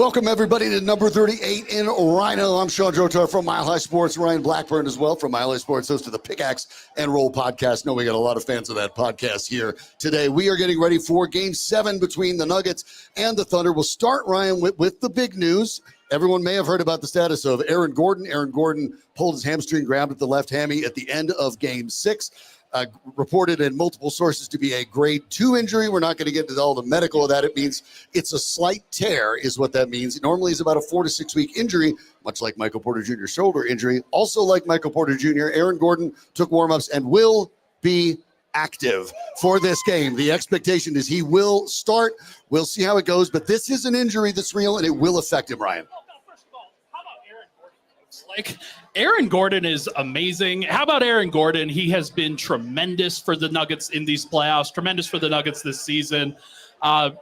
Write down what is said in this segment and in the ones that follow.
Welcome, everybody, to number 38 in RiNo. I'm Shawn Drotar from Mile High Sports. Ryan Blackburn as well from Mile High Sports, host of the Pickaxe and Roll podcast. No, we got a lot of fans of that podcast here today. We are getting ready for Game 7 between the Nuggets and the Thunder. We'll start, Ryan, with the big news. Everyone may have heard about the status of Aaron Gordon. Aaron Gordon pulled his hamstring, grabbed at the left hammy at the end of Game 6. Reported in multiple sources to be a grade 2 injury. We're not going to get into all the medical of that. It means it's a slight tear is what that means. It normally is about a 4 to 6 week injury, much like Michael Porter Jr.'s shoulder injury. Also like Michael Porter Jr., Aaron Gordon took warmups and will be active for this game. The expectation is he will start. We'll see how it goes, but this is an injury that's real and it will affect him, Ryan. First of all, how about Aaron Gordon? Aaron Gordon is amazing. How about Aaron Gordon? He has been tremendous for the Nuggets in these playoffs, tremendous for the Nuggets this season.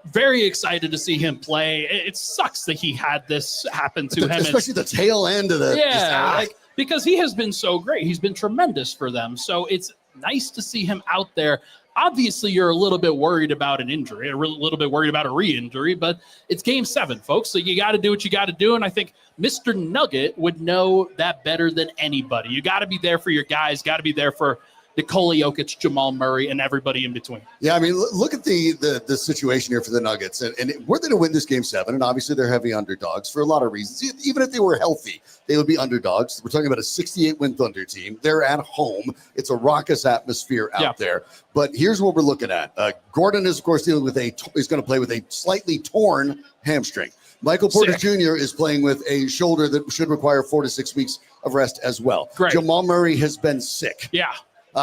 Very excited to see him play. It sucks that he had this happen to him. Especially the tail end of the... Yeah, because he has been so great. He's been tremendous for them. So it's nice to see him out there. Obviously, you're a little bit worried about an injury, a little bit worried about a re-injury, but it's Game 7, folks. So you got to do what you got to do. And I think Mr. Nugget would know that better than anybody. You got to be there for your guys, got to be there for Nikola Jokić, Jamal Murray, and everybody in between. Yeah, I mean, look at the situation here for the Nuggets. And were they to win this Game 7, and obviously they're heavy underdogs for a lot of reasons. Even if they were healthy, they would be underdogs. We're talking about a 68-win Thunder team. They're at home. It's a raucous atmosphere out there. But here's what we're looking at. Gordon is, of course, dealing with he's going to play with a slightly torn hamstring. Michael Porter Jr. is playing with a shoulder that should require 4 to 6 weeks of rest as well. Great. Jamal Murray has been sick. Yeah.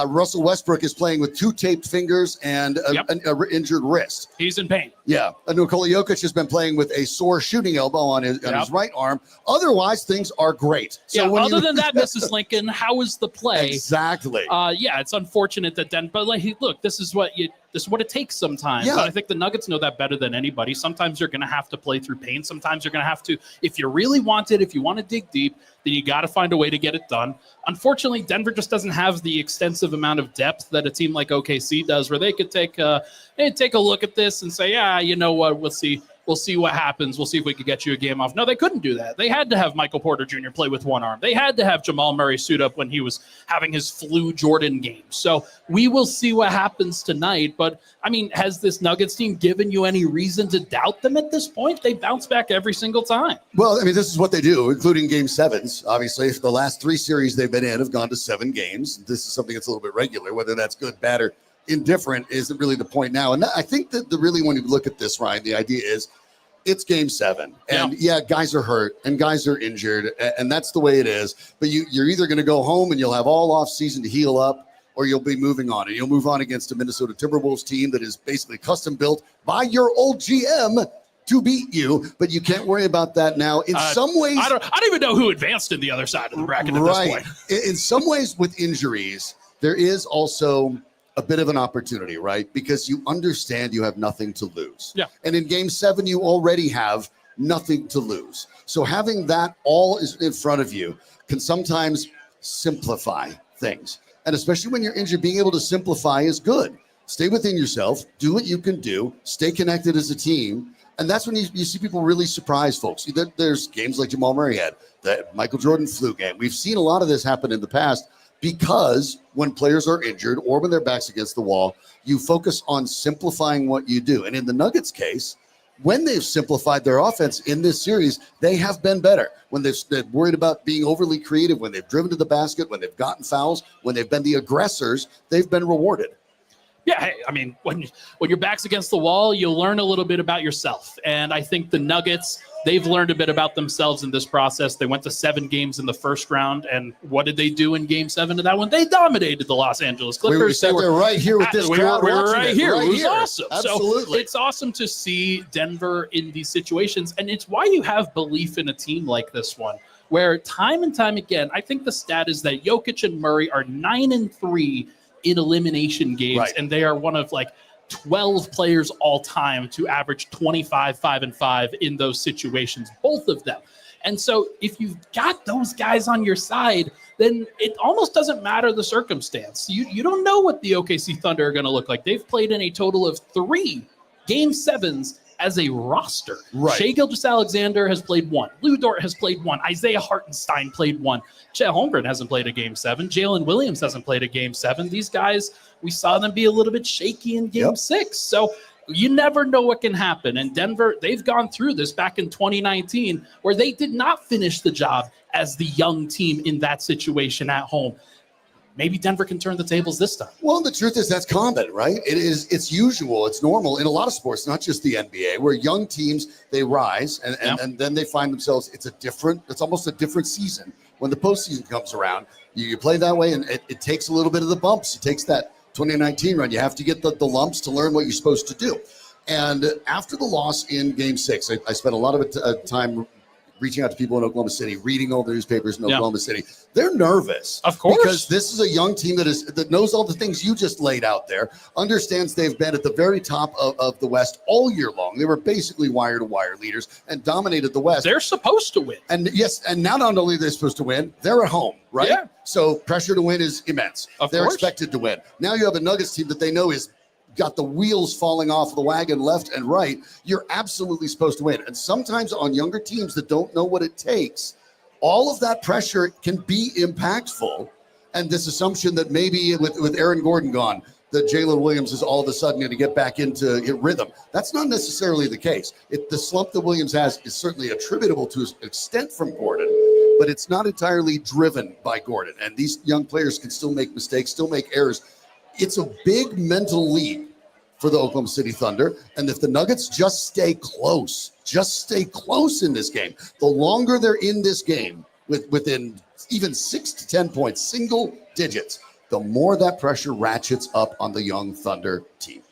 Russell Westbrook is playing with 2 taped fingers and an injured wrist. He's in pain. Yeah. Nikola Jokić has been playing with a sore shooting elbow on his right arm. Otherwise, things are great. So other than that, Mrs. Lincoln, how was the play? Exactly. Yeah, it's unfortunate that but look, this is what it takes sometimes. Yeah. But I think the Nuggets know that better than anybody. Sometimes you're going to have to play through pain. Sometimes you're going to have to, if you really want it, if you want to dig deep, then you got to find a way to get it done. Unfortunately, Denver just doesn't have the extensive amount of depth that a team like OKC does, where they could take a look at this and say, yeah, you know what, we'll see what happens. We'll see if we could get you a game off. No, they couldn't do that. They had to have Michael Porter Jr. play with one arm. They had to have Jamal Murray suit up when he was having his flu Jordan game. So we will see what happens tonight. But, I mean, has this Nuggets team given you any reason to doubt them at this point? They bounce back every single time. Well, I mean, this is what they do, including Game 7s. Obviously, the last 3 series they've been in have gone to 7 games. This is something that's a little bit regular. Whether that's good, bad, or indifferent isn't really the point now. And I think that really, when you look at this, Ryan, the idea is it's Game 7. And guys are hurt and guys are injured. And that's the way it is. But you're either going to go home and you'll have all off season to heal up, or you'll be moving on. And you'll move on against a Minnesota Timberwolves team that is basically custom built by your old GM to beat you. But you can't worry about that now. In some ways, I don't even know who advanced in the other side of the bracket at this point. In some ways, with injuries, there is also a bit of an opportunity, right? Because you understand you have nothing to lose. Yeah. And in Game 7, you already have nothing to lose. So having that all is in front of you can sometimes simplify things. And especially when you're injured, being able to simplify is good. Stay within yourself, do what you can do, stay connected as a team. And that's when you see people really surprise folks. There's games like Jamal Murray had, the Michael Jordan flu game. We've seen a lot of this happen in the past, because when players are injured or when their back's against the wall, you focus on simplifying what you do. And in the Nuggets case, when they've simplified their offense in this series, they have been better. When they're worried about being overly creative, when they've driven to the basket, when they've gotten fouls, when they've been the aggressors, they've been rewarded. Yeah, hey, I mean, when your back's against the wall, you'll learn a little bit about yourself. And I think the Nuggets, they've learned a bit about themselves in this process. They went to 7 games in the first round. And what did they do in Game 7 of that one? They dominated the Los Angeles Clippers. We were right here with this crowd. We were right here. It was awesome. Absolutely. So it's awesome to see Denver in these situations. And it's why you have belief in a team like this one, where time and time again, I think the stat is that Jokić and Murray are 9-3 in elimination games, and they are one of 12 players all time to average 25, 5-5 in those situations, both of them. And so if you've got those guys on your side, then it almost doesn't matter the circumstance. You don't know what the OKC Thunder are going to look like. They've played in a total of 3 Game 7s as a roster. Right. Shai Gilgeous-Alexander has played 1. Lou Dort has played 1. Isaiah Hartenstein played 1. Chet Holmgren hasn't played a Game 7. Jalen Williams hasn't played a Game 7. These guys, we saw them be a little bit shaky in Game 6. So you never know what can happen. And Denver, they've gone through this back in 2019 where they did not finish the job as the young team in that situation at home. Maybe Denver can turn the tables this time. Well, the truth is that's common, right? It's usual. It's normal in a lot of sports, not just the NBA, where young teams, they rise and then they find themselves, it's almost a different season. When the postseason comes around, you play that way, and it takes a little bit of the bumps. It takes that 2019 run. You have to get the lumps to learn what you're supposed to do. And after the loss in Game 6, I spent a lot of time reaching out to people in Oklahoma City, reading all the newspapers in Oklahoma City. They're nervous. Of course. Because this is a young team that knows all the things you just laid out there, understands they've been at the very top of the West all year long. They were basically wire-to-wire leaders and dominated the West. They're supposed to win. And yes, and now not only are they supposed to win, they're at home, right? Yeah. So pressure to win is immense. They're expected to win. Now you have a Nuggets team that they know is got the wheels falling off the wagon left and right. You're absolutely supposed to win. And sometimes on younger teams that don't know what it takes, all of that pressure can be impactful. And this assumption that maybe with Aaron Gordon gone, that Jalen Williams is all of a sudden going to get back into rhythm. That's not necessarily the case. The slump that Williams has is certainly attributable to his extent from Gordon, but it's not entirely driven by Gordon. And these young players can still make mistakes, still make errors. It's a big mental leap for the Oklahoma City Thunder. And if the Nuggets just stay close in this game, the longer they're in this game within even 6 to 10 points, single digits, the more that pressure ratchets up on the young Thunder team.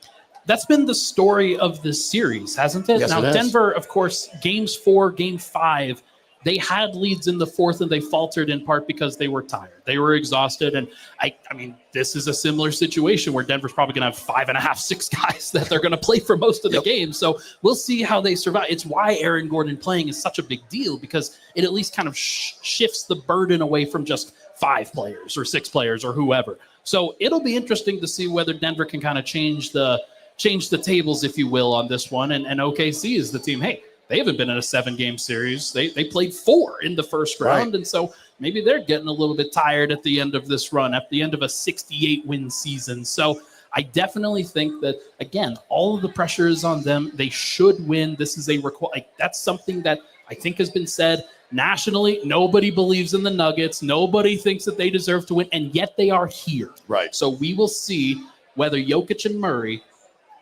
That's been the story of this series, hasn't it? Yes, now, it has. Denver, of course, Games 4, Game 5, they had leads in the fourth and they faltered in part because they were tired. They were exhausted. And I mean, this is a similar situation where Denver's probably going to have 5.5, 6 guys that they're going to play for most of the game. So we'll see how they survive. It's why Aaron Gordon playing is such a big deal, because it at least kind of shifts the burden away from just 5 players or 6 players or whoever. So it'll be interesting to see whether Denver can kind of change the tables, if you will, on this one. And OKC is the team. Hey, they haven't been in a 7-game series. They played 4 in the first round. Right. And so maybe they're getting a little bit tired at the end of this run, at the end of a 68-win season. So I definitely think that, again, all of the pressure is on them. They should win. This is that's something that I think has been said nationally. Nobody believes in the Nuggets. Nobody thinks that they deserve to win, and yet they are here. Right. So we will see whether Jokić and Murray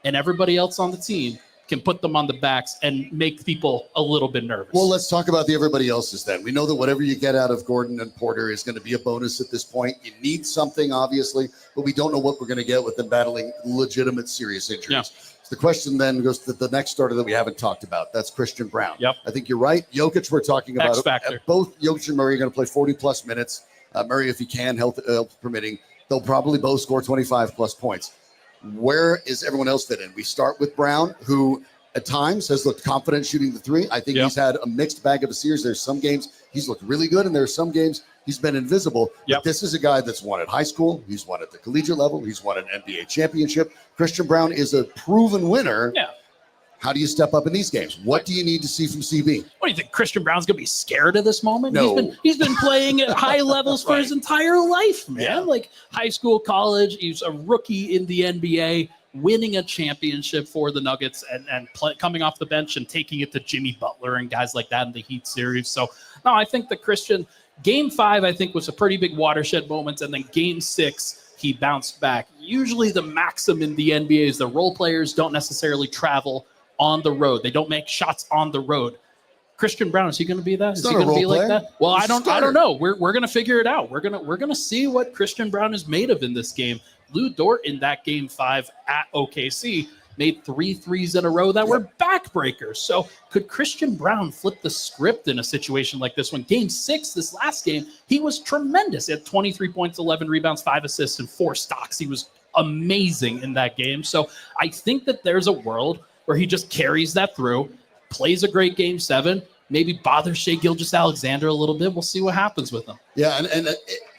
and everybody else on the team can put them on the backs and make people a little bit nervous. Well, let's talk about the everybody else's then. We know that whatever you get out of Gordon and Porter is going to be a bonus at this point. You need something, obviously, but we don't know what we're going to get with them battling legitimate serious injuries. Yeah. So the question then goes to the next starter that we haven't talked about. That's Christian Brown. Yep. I think you're right. Jokić, we're talking about. X-factor. Both Jokić and Murray are going to play 40-plus minutes. Murray, if he can, health permitting, they'll probably both score 25-plus points. Where is everyone else fit in? We start with Brown, who at times has looked confident shooting the 3. I think he's had a mixed bag of a series. There's some games he's looked really good, and there's some games he's been invisible. But this is a guy that's won at high school. He's won at the collegiate level. He's won an NBA championship. Christian Brown is a proven winner. Yeah. How do you step up in these games? What do you need to see from CB? What do you think? Christian Brown's going to be scared of this moment? No. He's been playing at high levels for his entire life, man. Yeah. Like high school, college. He's a rookie in the NBA, winning a championship for the Nuggets and coming off the bench and taking it to Jimmy Butler and guys like that in the Heat series. So, no, I think that Christian, Game 5, I think, was a pretty big watershed moment. And then Game 6, he bounced back. Usually the maxim in the NBA is the role players don't necessarily travel on the road. They don't make shots on the road. Christian Brown, is he going to be that? Is he going to be like that? Well, I don't know. We're going to figure it out. We're going to see what Christian Brown is made of in this game. Lou Dort in that Game 5 at OKC made 3 threes in a row that were backbreakers. So could Christian Brown flip the script in a situation like this one? Game 6, this last game, he was tremendous. He had 23 points, 11 rebounds, 5 assists, and 4 stocks. He was amazing in that game. So I think that there's a world where he just carries that through, plays a great Game 7, maybe bothers Shai Gilgeous-Alexander a little bit. We'll see what happens with him. Yeah, and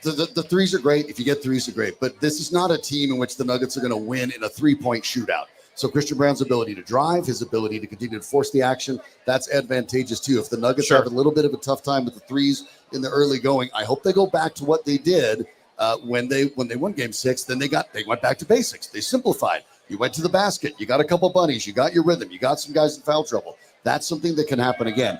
the threes are great. If you get threes, are great. But this is not a team in which the Nuggets are going to win in a 3-point shootout. So Christian Brown's ability to drive, his ability to continue to force the action, that's advantageous too. If the Nuggets have a little bit of a tough time with the threes in the early going, I hope they go back to what they did when they won Game 6. Then they went back to basics. They simplified. You went to the basket. You got a couple bunnies. You got your rhythm. You got some guys in foul trouble. That's something that can happen again.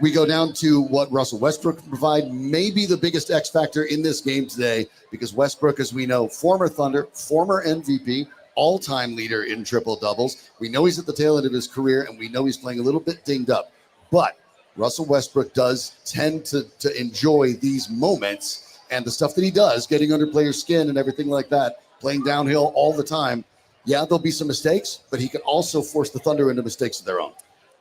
We go down to what Russell Westbrook can provide, maybe the biggest X factor in this game today, because Westbrook, as we know, former Thunder, former MVP, all-time leader in triple-doubles. We know he's at the tail end of his career, and we know he's playing a little bit dinged up. But Russell Westbrook does tend to enjoy these moments and the stuff that he does, getting under players' skin and everything like that, playing downhill all the time. Yeah, there'll be some mistakes, but he can also force the Thunder into mistakes of their own.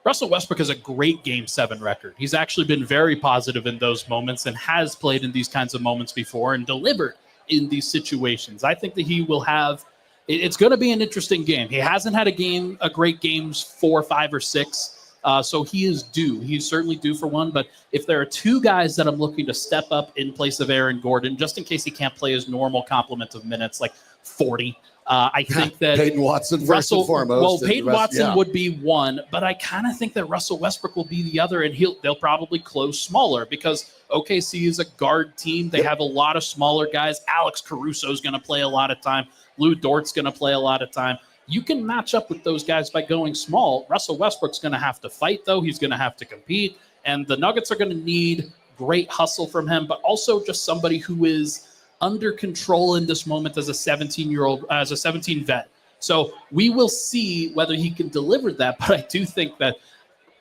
Russell Westbrook has a great Game 7 record. He's actually been very positive in those moments and has played in these kinds of moments before and delivered in these situations. I think that he will have – it's going to be an interesting game. He hasn't had a great games 4, 5, or 6, so he is due. He's certainly due for one, but if there are two guys that I'm looking to step up in place of Aaron Gordon, just in case he can't play his normal complement of minutes, like 40 – I think that Peyton Watson first and foremost. Well, Peyton Watson would be one, but I kind of think that Russell Westbrook will be the other, and they'll probably close smaller because OKC is a guard team. They have a lot of smaller guys. Alex Caruso is going to play a lot of time. Lou Dort's going to play a lot of time. You can match up with those guys by going small. Russell Westbrook's going to have to fight, though. He's going to have to compete, and the Nuggets are going to need great hustle from him, but also just somebody who is under control in this moment as a 17 vet. So we will see whether he can deliver that. But I do think that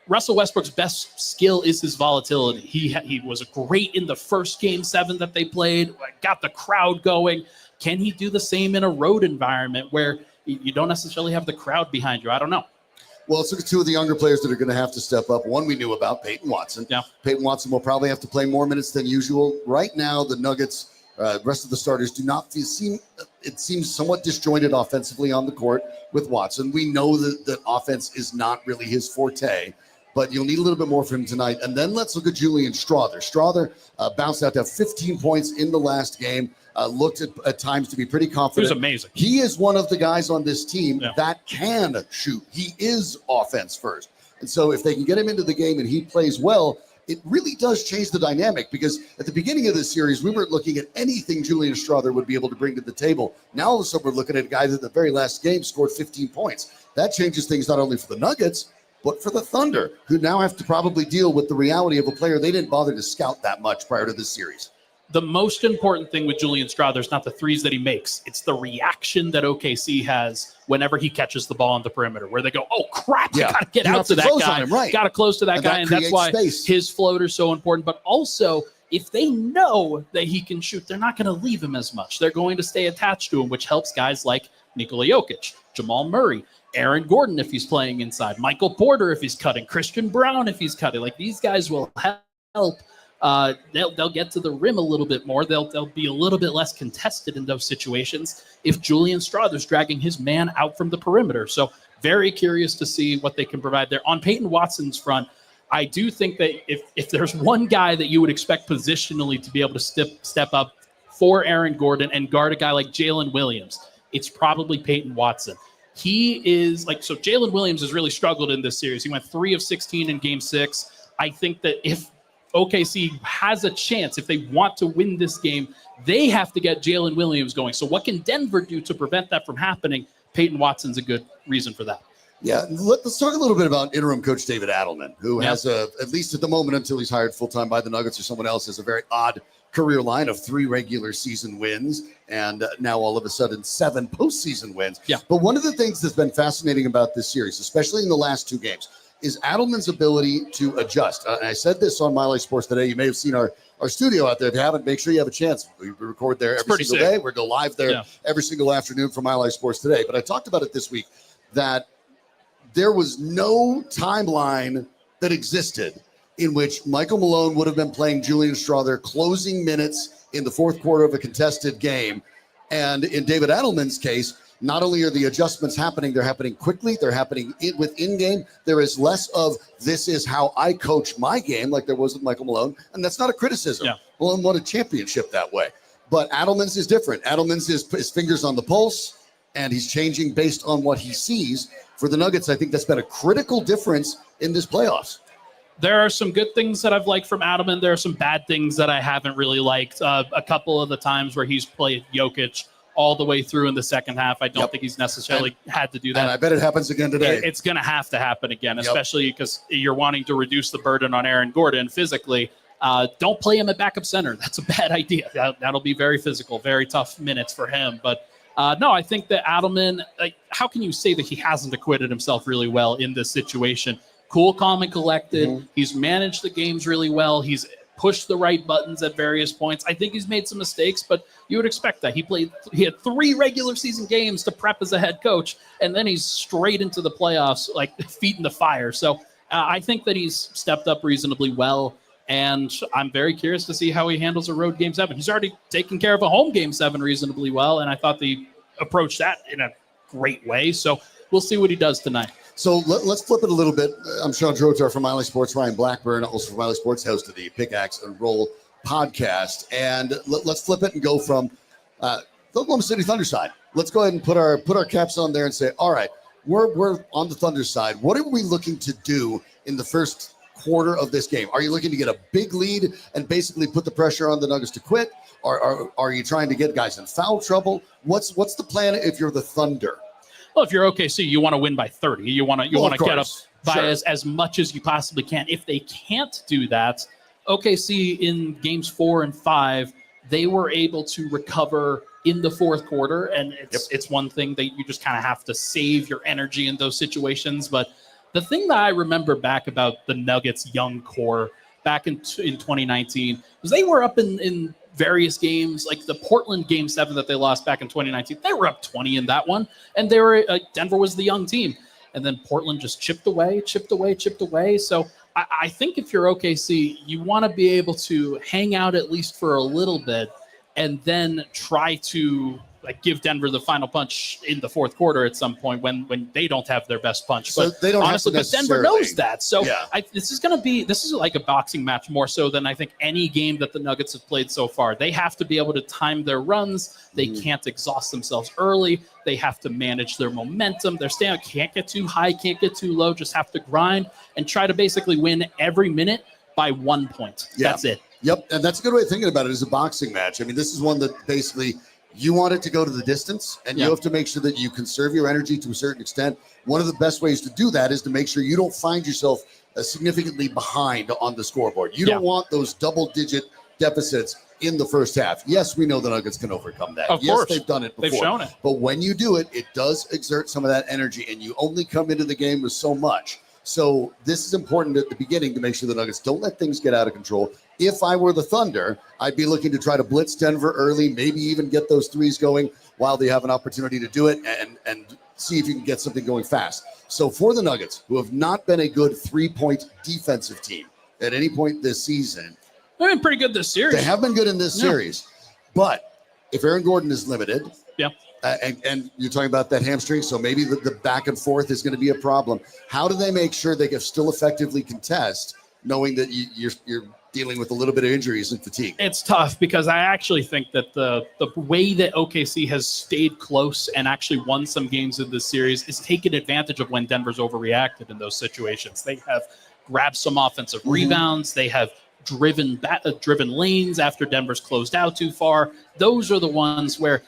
Russell Westbrook's best skill is his volatility. He was great in the first Game 7 that they played, got the crowd going. Can he do the same in a road environment where you don't necessarily have the crowd behind you? I don't know. Well, let's look at two of the younger players that are going to have to step up. One we knew about, Peyton Watson. Yeah. Peyton Watson will probably have to play more minutes than usual. Right now, the Nuggets, rest of the starters do not seem somewhat disjointed offensively on the court with Watson. We know that offense is not really his forte, but you'll need a little bit more from him tonight. And then let's look at Julian Strawther. Strawther bounced out to have 15 points in the last game, looked at times to be pretty confident. He was amazing. He is one of the guys on this team that can shoot. He is offense first. And so if they can get him into the game and he plays well, it really does change the dynamic, because at the beginning of this series, we weren't looking at anything Julian Strawther would be able to bring to the table. Now, all of a sudden, we're looking at a guy that the very last game scored 15 points. That changes things not only for the Nuggets, but for the Thunder, who now have to probably deal with the reality of a player they didn't bother to scout that much prior to this series. The most important thing with Julian Strawther is not the threes that he makes. It's the reaction that OKC has whenever he catches the ball on the perimeter, where they go, oh, crap, got to get out to that guy. Got to close to that guy, and that's why his floater is so important. But also, if they know that he can shoot, they're not going to leave him as much. They're going to stay attached to him, which helps guys like Nikola Jokić, Jamal Murray, Aaron Gordon if he's playing inside, Michael Porter if he's cutting, Christian Brown if he's cutting. Like, these guys will help. They'll get to the rim a little bit more. They'll be a little bit less contested in those situations if Julian Strawther's dragging his man out from the perimeter. So very curious to see what they can provide there. On Peyton Watson's front, I do think that if there's one guy that you would expect positionally to be able to step up for Aaron Gordon and guard a guy like Jalen Williams, it's probably Peyton Watson. He is so Jalen Williams has really struggled in this series. He went 3 of 16 in Game 6. I think that if OKC has a chance, if they want to win this game, they have to get Jalen Williams going. So what can Denver do to prevent that from happening? Peyton Watson's a good reason for that. Yeah, let's talk a little bit about interim coach David Adelman, who has, at least at the moment until he's hired full-time by the Nuggets or someone else, has a very odd career line of 3 regular season wins and now all of a sudden 7 postseason wins. Yeah. But one of the things that's been fascinating about this series, especially in the last 2 games, is Adelman's ability to adjust. And I said this on My Life Sports Today. You may have seen our studio out there. If you haven't, make sure you have a chance. We record there every single day. We're go live there every single afternoon for My Life Sports Today. But I talked about it this week that there was no timeline that existed in which Michael Malone would have been playing Julian Strawther closing minutes in the fourth quarter of a contested game. And in David Adelman's case, not only are the adjustments happening, they're happening quickly, they're happening within game. There is less of this is how I coach my game like there was with Michael Malone. And that's not a criticism. Yeah. Malone won a championship that way. But Adelman's is different. Adelman's is his fingers on the pulse. and he's changing based on what he sees. For the Nuggets, I think that's been a critical difference in this playoffs. There are some good things that I've liked from Adam, and there are some bad things that I haven't really liked. A couple of the times where he's played Jokić all the way through in the second half, I don't think he's necessarily had to do that. And I bet it happens again today. It's going to happen again, especially because you're wanting to reduce the burden on Aaron Gordon physically. Don't play him at backup center. That's a bad idea. That'll be very physical, very tough minutes for him. But no, I think that Adelman, how can you say that he hasn't acquitted himself really well in this situation? Cool, calm, and collected. Mm-hmm. He's managed the games really well. He's pushed the right buttons at various points. I think he's made some mistakes, but you would expect that. He had 3 regular season games to prep as a head coach, and then he's straight into the playoffs, like feet in the fire. So I think that he's stepped up reasonably well, and I'm very curious to see how he handles a road Game 7. He's already taken care of a home Game 7 reasonably well, and I thought he approached that in a great way. So we'll see what he does tonight. So let's flip it a little bit. I'm Shawn Drotar from Mile High Sports, Ryan Blackburn, also from Mile High Sports, host of the Pickaxe and Roll podcast. And let's flip it and go from the Oklahoma City Thunder side. Let's go ahead and put our caps on there and say, all right, we're on the Thunder side. What are we looking to do in the first quarter of this game? Are you looking to get a big lead and basically put the pressure on the Nuggets to quit? Or are you trying to get guys in foul trouble? What's the plan if you're the Thunder? Well, if you're OKC, you want to win by 30. You want to get up by as much as you possibly can. If they can't do that, OKC in games 4 and 5, they were able to recover in the fourth quarter, and it's one thing that you just kind of have to save your energy in those situations. But the thing that I remember back about the Nuggets' young core back in 2019 was they were up in various games, like the Portland Game 7 that they lost back in 2019. They were up 20 in that one, and they were Denver was the young team. And then Portland just chipped away. So I think if you're OKC, you want to be able to hang out at least for a little bit and then try to give Denver the final punch in the fourth quarter at some point when they don't have their best punch. So but they don't honestly, have to but Denver knows that. So yeah. This is like a boxing match more so than I think any game that the Nuggets have played so far. They have to be able to time their runs. They can't exhaust themselves early. They have to manage their momentum. Their stamina can't get too high, can't get too low. Just have to grind and try to basically win every minute by 1 point. Yeah. That's it. Yep, and that's a good way of thinking about it as a boxing match. I mean, this is one that basically you want it to go to the distance, and you have to make sure that you conserve your energy to a certain extent. One of the best ways to do that is to make sure you don't find yourself significantly behind on the scoreboard. You don't want those double-digit deficits in the first half. Yes, we know the Nuggets can overcome that. Of course. They've done it before. They've shown it. But when you do it, it does exert some of that energy, and you only come into the game with so much. So this is important at the beginning to make sure the Nuggets don't let things get out of control. If I were the Thunder, I'd be looking to try to blitz Denver early, maybe even get those threes going while they have an opportunity to do it and see if you can get something going fast. So for the Nuggets, who have not been a good three-point defensive team at any point this season. They've been pretty good this series. They have been good in this series. But if Aaron Gordon is limited, and you're talking about that hamstring, so maybe the back and forth is going to be a problem. How do they make sure they can still effectively contest, knowing that you're dealing with a little bit of injuries and fatigue? It's tough because I actually think that the way that OKC has stayed close and actually won some games in this series is taking advantage of when Denver's overreacted in those situations. They have grabbed some offensive rebounds. They have driven lanes after Denver's closed out too far. Those are the ones where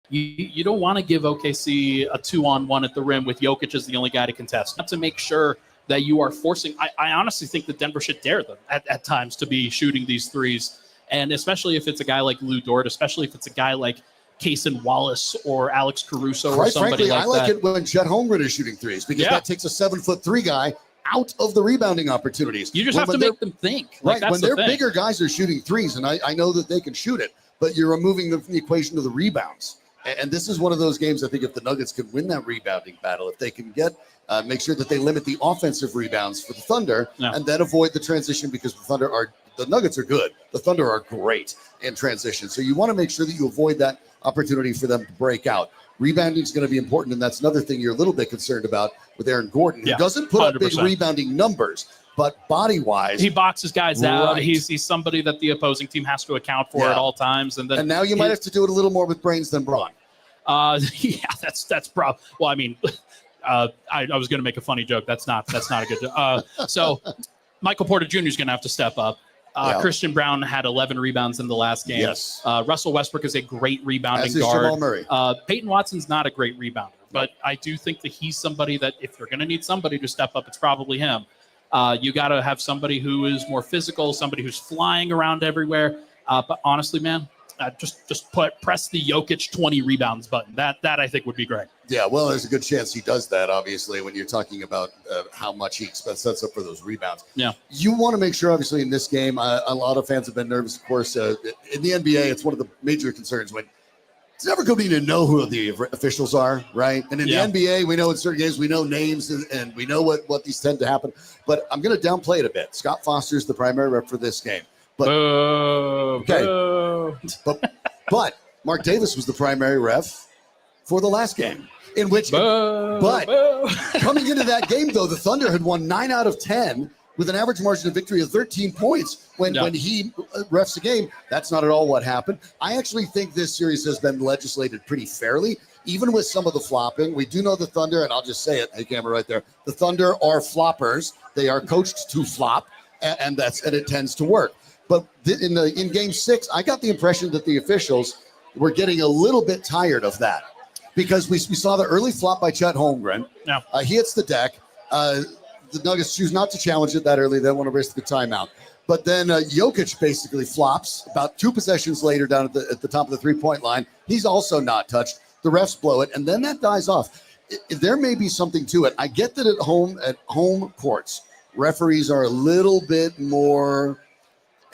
you don't want to give OKC a 2-on-1 at the rim with Jokić as the only guy to contest. Not to make sure that you are forcing. I honestly think that Denver should dare them at times to be shooting these threes. And especially if it's a guy like Lou Dort, especially if it's a guy like Cason Wallace or Alex Caruso or somebody like that. I like it when Chet Holmgren is shooting threes because that takes a 7'3" guy out of the rebounding opportunities. You just have to make them think. Right. When their bigger guys are shooting threes, and I know that they can shoot it, but you're removing them from the equation of the rebounds. And this is one of those games, I think, if the Nuggets can win that rebounding battle, if they can get make sure that they limit the offensive rebounds for the Thunder and then avoid the transition, because the Nuggets are good. The Thunder are great in transition. So you want to make sure that you avoid that opportunity for them to break out. Rebounding is going to be important, and that's another thing you're a little bit concerned about with Aaron Gordon, who doesn't put up big rebounding numbers, but body-wise, he boxes guys out. He's somebody that the opposing team has to account for at all times. And now you might have to do it a little more with brains than brawn. Yeah, that's probably. Well, I mean, I was going to make a funny joke. That's not a good joke. So Michael Porter Jr. is going to have to step up. Christian Brown had 11 rebounds in the last game. Yes. Russell Westbrook is a great rebounding As is guard. Jamal Murray. Peyton Watson's not a great rebounder, but I do think that he's somebody that if you're going to need somebody to step up, it's probably him. You got to have somebody who is more physical, somebody who's flying around everywhere. But honestly, man, just press the Jokić 20 rebounds button. That I think would be great. Yeah, well, there's a good chance he does that, obviously, when you're talking about how much he sets up for those rebounds. Yeah. You want to make sure, obviously, in this game, a lot of fans have been nervous, of course. In the NBA, it's one of the major concerns when it's never going to know who the officials are, right? And in the NBA, we know in certain games, we know names and we know what these tend to happen. But I'm going to downplay it a bit. Scott Foster is the primary ref for this game. But, but Mark Davis was the primary ref for the last game. In which, but coming into that game, though, the Thunder had won 9 out of 10 with an average margin of victory of 13 points when he refs a game. That's not at all what happened. I actually think this series has been legislated pretty fairly, even with some of the flopping. We do know the Thunder, and I'll just say it. Hey, camera right there. The Thunder are floppers. They are coached to flop, and it tends to work. But in Game 6, I got the impression that the officials were getting a little bit tired of that. Because we saw the early flop by Chet Holmgren. Yeah. He hits the deck. The Nuggets choose not to challenge it that early. They want to risk the timeout. But then Jokić basically flops about 2 possessions later down at the top of the three-point line. He's also not touched. The refs blow it, and then that dies off. There may be something to it. I get that at home courts, referees are a little bit more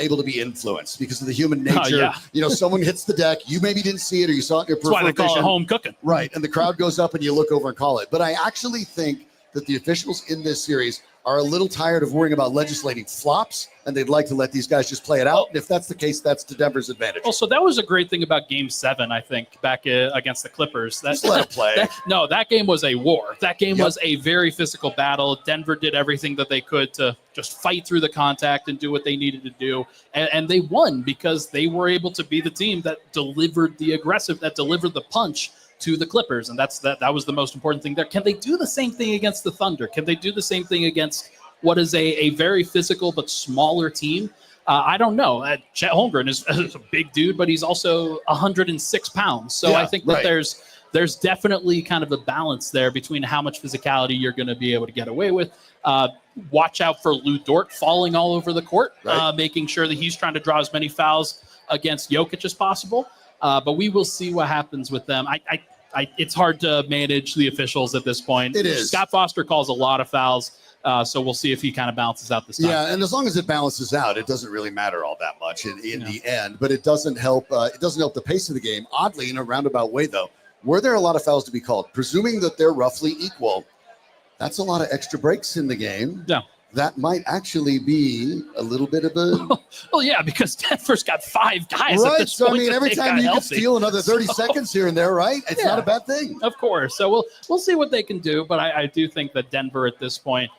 able to be influenced because of the human nature. You know, someone hits the deck, you maybe didn't see it or you saw it in your peripheral vision. That's why they call it home cooking. Right, and the crowd goes up and you look over and call it. But I actually think that the officials in this series are a little tired of worrying about legislating flops, and they'd like to let these guys just play it out. And if that's the case, that's to Denver's advantage. Also, that was a great thing about Game 7, I think, back against the Clippers. Just let it play. That game was a war. That game was a very physical battle. Denver did everything that they could to just fight through the contact and do what they needed to do. And they won because they were able to be the team that delivered the punch to the Clippers, and that was the most important thing there. Can they do the same thing against the Thunder? Can they do the same thing against what is a very physical but smaller team? I don't know. Chet Holmgren is a big dude, but he's also 106 pounds. So I think that there's definitely kind of a balance there between how much physicality you're going to be able to get away with. Watch out for Lou Dort falling all over the court, making sure that he's trying to draw as many fouls against Jokić as possible. But we will see what happens with them. It's hard to manage the officials at this point. It is. Scott Foster calls a lot of fouls, so we'll see if he kind of balances out this time. Yeah, and as long as it balances out, it doesn't really matter all that much in the end. But it doesn't help. It doesn't help the pace of the game. Oddly, in a roundabout way, though, were there a lot of fouls to be called? Presuming that they're roughly equal, that's a lot of extra breaks in the game. Yeah. That might actually be a little bit of a... Well, yeah, because Denver's got 5 guys right, at this so point. I mean, every time you can steal another 30 seconds here and there, right? It's not a bad thing. Of course. So we'll see what they can do, but I do think that Denver at this point,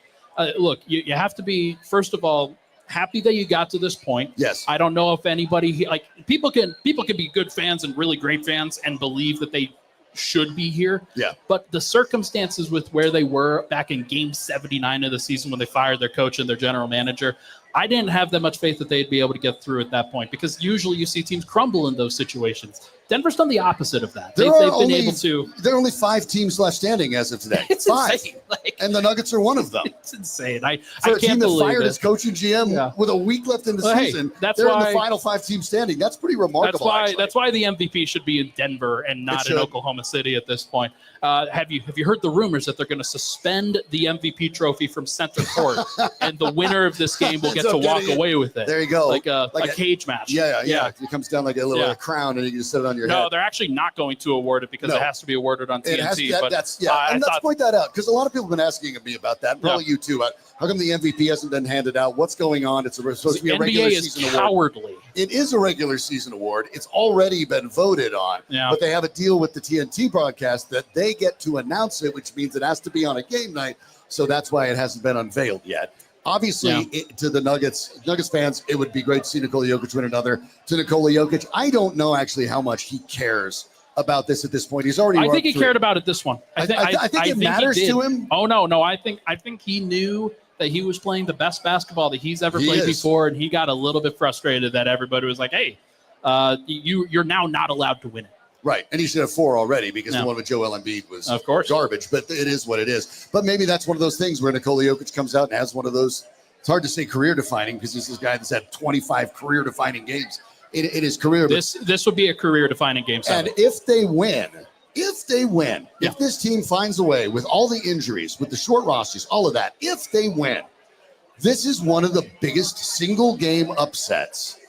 look, you have to be, first of all, happy that you got to this point. Yes. I don't know if anybody, like, people can be good fans and really great fans and believe that they should be here. Yeah. But the circumstances with where they were back in Game 79 of the season when they fired their coach and their general manager, I didn't have that much faith that they'd be able to get through at that point because usually you see teams crumble in those situations. Denver's done the opposite of that. They've been able to. There are only 5 teams left standing as of today. It's 5. insane. And the Nuggets are one of them. It's insane. I For a can't team that believe fired it. its coach and GM with a week left in the season, that's they're why, in the final 5 team standing. That's pretty remarkable. That's why the MVP should be in Denver and not in Oklahoma City at this point. Have you heard the rumors that they're going to suspend the MVP trophy from center court, and the winner of this game will get to walk away with it? There you go, like a cage match. Yeah. It comes down like a little crown, and you can set it on your head. No, they're actually not going to award it because it has to be awarded on TNT. And let's point that out because a lot of people have been asking me about that. Probably you too. How come the MVP hasn't been handed out? What's going on? It's supposed to be a regular season award. Cowardly. It is a regular season award. It's already been voted on, but they have a deal with the TNT broadcast that they get to announce it, which means it has to be on a game night. So that's why it hasn't been unveiled yet. Obviously, to the Nuggets fans, it would be great to see Nikola Jokić win another. To Nikola Jokić, I don't know actually how much he cares about this at this point? He's already. I think he cared about it this one. I think it matters to him. Oh no! I think he knew that he was playing the best basketball that he's ever played before, and he got a little bit frustrated that everybody was like, "Hey, you're now not allowed to win it." Right, and he should have 4 already because the one with Joel Embiid was, of course, garbage. But it is what it is. But maybe that's one of those things where Nikola Jokić comes out and has one of those. It's hard to say career-defining because he's this guy that's had 25 career-defining games in his career. This would be a career-defining game. And if they win, if this team finds a way with all the injuries, with the short rosters, all of that, if they win, this is one of the biggest single-game upsets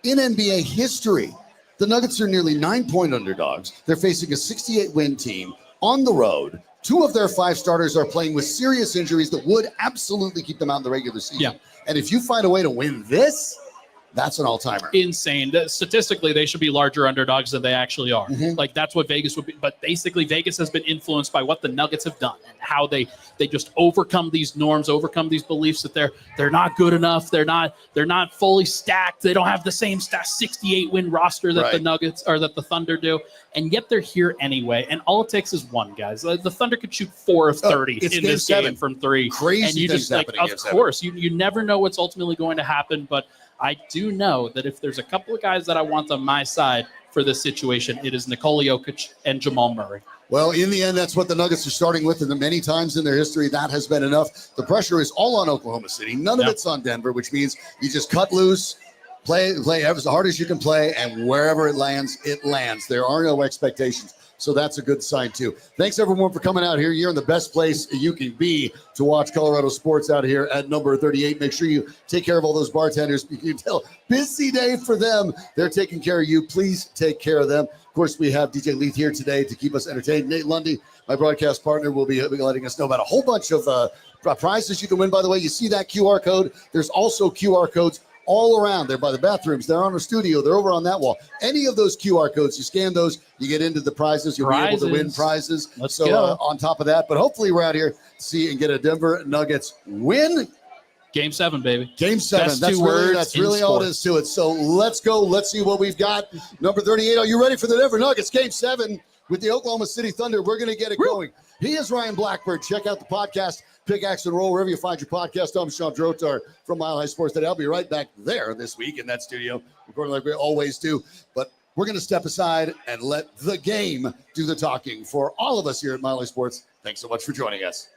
in NBA history. The Nuggets are nearly 9-point underdogs. They're facing a 68-win team on the road. 2 of their 5 starters are playing with serious injuries that would absolutely keep them out in the regular season. Yeah. And if you find a way to win this, that's an all-timer. Insane. Statistically, they should be larger underdogs than they actually are. Mm-hmm. Like, that's what Vegas would be. But basically, Vegas has been influenced by what the Nuggets have done and how they just overcome these norms, overcome these beliefs that they're not good enough. They're not fully stacked. They don't have the same 68-win roster that the Nuggets or that the Thunder do. And yet they're here anyway. And all it takes is one, guys. The Thunder could shoot 4 of 30 in this game from 3. Crazy and you just like, of course, you never know what's ultimately going to happen. But I do know that if there's a couple of guys that I want on my side for this situation, it is Nikola Jokić and Jamal Murray. Well, in the end, that's what the Nuggets are starting with, and many times in their history, that has been enough. The pressure is all on Oklahoma City. None of it's on Denver, which means you just cut loose, play as hard as you can play, and wherever it lands, it lands. There are no expectations. So that's a good sign, too. Thanks, everyone, for coming out here. You're in the best place you can be to watch Colorado sports out here at number 38. Make sure you take care of all those bartenders. You can tell, busy day for them. They're taking care of you. Please take care of them. Of course, we have DJ Leith here today to keep us entertained. Nate Lundy, my broadcast partner, will be letting us know about a whole bunch of prizes you can win. By the way, you see that QR code. There's also QR codes all around. They're by the bathrooms. They're on the studio. They're over on that wall. Any of those QR codes, you scan those, you get into the prizes. You'll be able to win prizes. Let's go. On top of that, but hopefully we're out here to see and get a Denver Nuggets win. Game 7, baby. Game 7. That's really all it is to it. So let's go. Let's see what we've got. Number 38. Are you ready for the Denver Nuggets? Game 7 with the Oklahoma City Thunder. We're going to get it going. He is Ryan Blackburn. Check out the podcast, Pickaxe and Roll, wherever you find your podcast. I'm Shawn Drotar from Mile High Sports. I'll be right back there this week in that studio, recording like we always do. But we're going to step aside and let the game do the talking for all of us here at Mile High Sports. Thanks so much for joining us.